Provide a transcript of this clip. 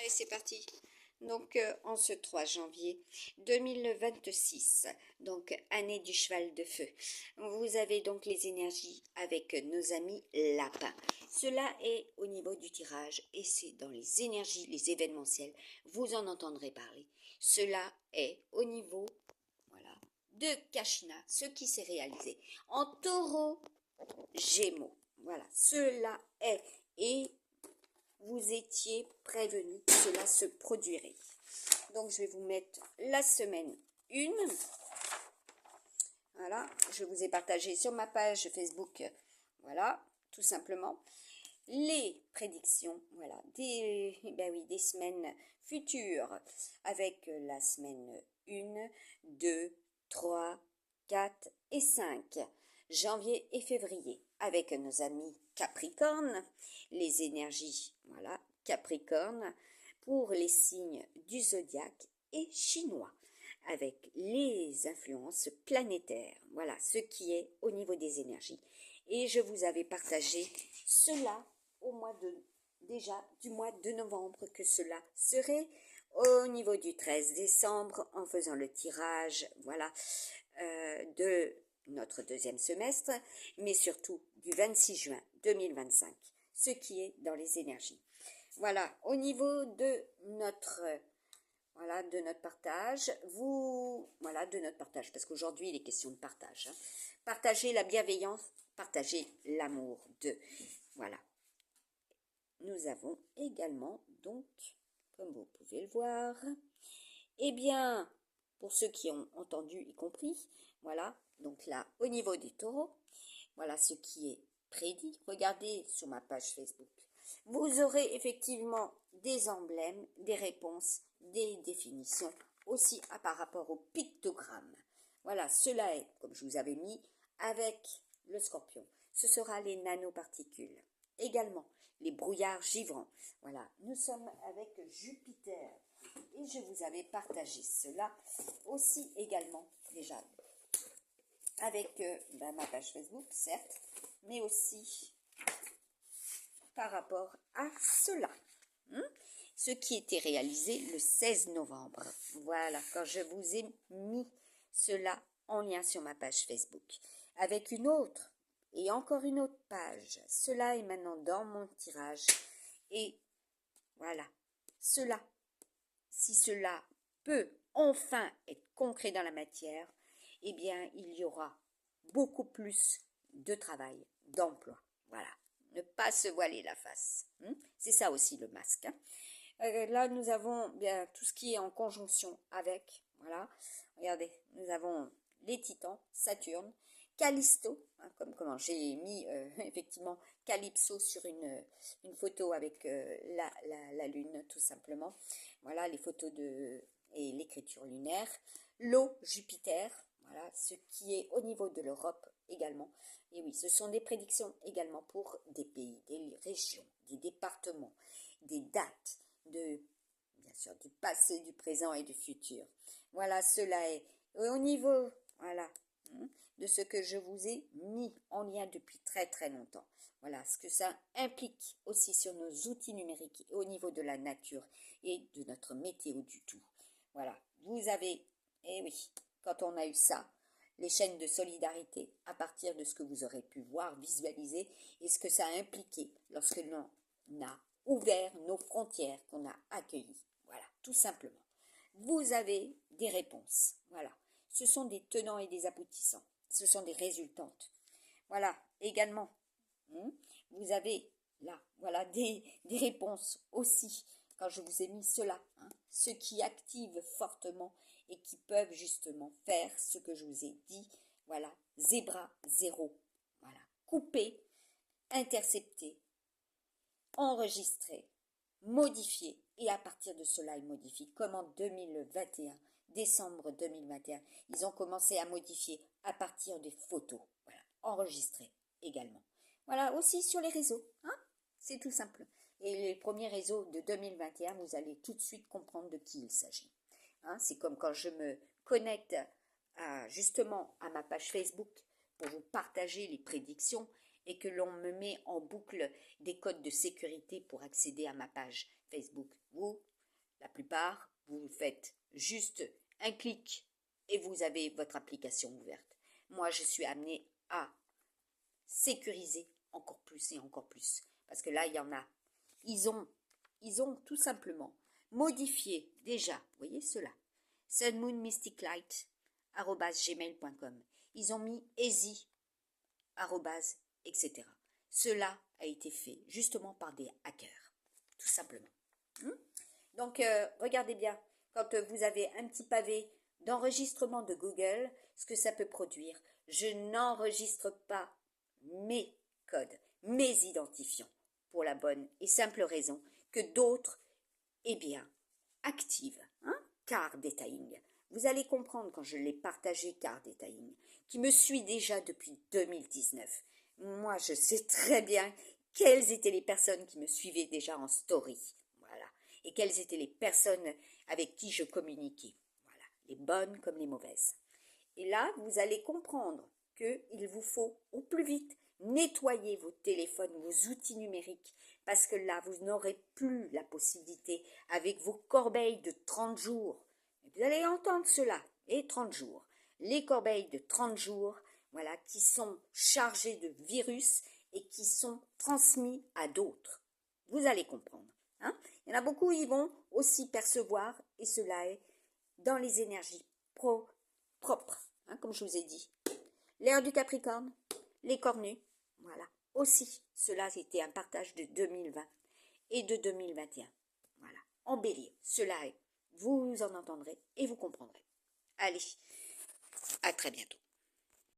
Allez, c'est parti. Donc, en ce 3 janvier 2026, donc année du cheval de feu, vous avez donc les énergies avec nos amis lapins. Cela est au niveau du tirage et c'est dans les énergies, les événementiels, vous en entendrez parler. Cela est au niveau, voilà, de Kachina, ce qui s'est réalisé en taureau gémeaux. Voilà, cela est et vous étiez prévenu que cela se produirait. Donc, je vais vous mettre la semaine 1. Voilà, je vous ai partagé sur ma page Facebook, voilà, tout simplement, les prédictions, voilà, des semaines futures, avec la semaine 1, 2, 3, 4 et 5, janvier et février, avec nos amis Capricorne, les énergies, voilà, Capricorne, pour les signes du zodiaque et chinois, avec les influences planétaires, voilà, ce qui est au niveau des énergies. Et je vous avais partagé cela au mois du mois de novembre, que cela serait au niveau du 13 décembre, en faisant le tirage, voilà, de notre deuxième semestre, mais surtout du 26 juin 2025, ce qui est dans les énergies. Voilà, au niveau de notre partage, parce qu'aujourd'hui il est question de partage. Partagez la bienveillance, partagez l'amour de. Voilà. Nous avons également, donc, comme vous pouvez le voir, eh bien, pour ceux qui ont entendu y compris, voilà, donc là, au niveau des taureaux, voilà ce qui est prédit. Regardez sur ma page Facebook. Vous aurez effectivement des emblèmes, des réponses, des définitions, aussi par rapport au pictogramme. Voilà, cela est, comme je vous avais mis, avec le scorpion. Ce sera les nanoparticules. Également, les brouillards givrants. Voilà, nous sommes avec Jupiter. Et je vous avais partagé cela aussi également, déjà, avec ma page Facebook, certes, mais aussi par rapport à cela. Ce qui était réalisé le 16 novembre. Voilà, quand je vous ai mis cela en lien sur ma page Facebook. Avec une autre et encore une autre page. Cela est maintenant dans mon tirage. Et voilà, cela, si cela peut enfin être concret dans la matière, eh bien, il y aura beaucoup plus de travail, d'emploi. Voilà, ne pas se voiler la face. C'est ça aussi le masque. Là, nous avons bien tout ce qui est en conjonction avec. Voilà, regardez, nous avons les titans, Saturne, Callisto, comment j'ai mis effectivement Calypso sur une photo avec la lune, tout simplement. Voilà, les photos et l'écriture lunaire. L'eau, Jupiter, voilà, ce qui est au niveau de l'Europe également. Et oui, ce sont des prédictions également pour des pays, des régions, des départements, des dates, bien sûr, du passé, du présent et du futur. Voilà, cela est au niveau, voilà, de ce que je vous ai mis en lien depuis très très longtemps. Voilà, ce que ça implique aussi sur nos outils numériques au niveau de la nature et de notre météo du tout. Voilà, vous avez, eh oui, quand on a eu ça, les chaînes de solidarité à partir de ce que vous aurez pu voir, visualiser et ce que ça a impliqué lorsque l'on a ouvert nos frontières, qu'on a accueillies. Voilà, tout simplement. Vous avez des réponses. Voilà. Ce sont des tenants et des aboutissants. Ce sont des résultantes. Voilà, également. Vous avez là, voilà, des réponses aussi, quand je vous ai mis cela, ceux qui activent fortement et qui peuvent justement faire ce que je vous ai dit. Voilà, zébra zéro. Voilà, couper, intercepter, enregistrer, modifier, et à partir de cela, ils modifient. Comme en 2021, décembre 2021, ils ont commencé à modifier à partir des photos. Voilà, enregistrer également. Voilà, aussi sur les réseaux, c'est tout simple. Et les premiers réseaux de 2021, vous allez tout de suite comprendre de qui il s'agit. C'est comme quand je me connecte justement à ma page Facebook pour vous partager les prédictions et que l'on me met en boucle des codes de sécurité pour accéder à ma page Facebook. Vous plupart, vous faites juste un clic et vous avez votre application ouverte. Moi, je suis amenée à sécuriser encore plus et encore plus. Parce que là, il y en a. Ils ont tout simplement modifié déjà, vous voyez cela, sunmoonmysticlight@gmail.com. Ils ont mis easy, etc. Cela a été fait justement par des hackers, tout simplement. Donc, regardez bien, quand vous avez un petit pavé d'enregistrement de Google, ce que ça peut produire. Je n'enregistre pas mes codes, mes identifiants, pour la bonne et simple raison que d'autres, eh bien, activent. Car Detailing. Vous allez comprendre quand je l'ai partagé, Car Detailing, qui me suit déjà depuis 2019. Moi, je sais très bien quelles étaient les personnes qui me suivaient déjà en story. Voilà. Et quelles étaient les personnes avec qui je communiquais. Voilà. Les bonnes comme les mauvaises. Et là, vous allez comprendre qu'il vous faut au plus vite nettoyer vos téléphones, vos outils numériques, parce que là, vous n'aurez plus la possibilité, avec vos corbeilles de 30 jours, vous allez entendre cela, et 30 jours, les corbeilles de 30 jours, voilà, qui sont chargées de virus et qui sont transmis à d'autres. Vous allez comprendre. Il y en a beaucoup, ils vont aussi percevoir, et cela est dans les énergies propres, comme je vous ai dit. L'air du Capricorne, les cornus, voilà. Aussi, cela c'était un partage de 2020 et de 2021. Voilà. En bélier, cela est. Vous en entendrez et vous comprendrez. Allez, à très bientôt.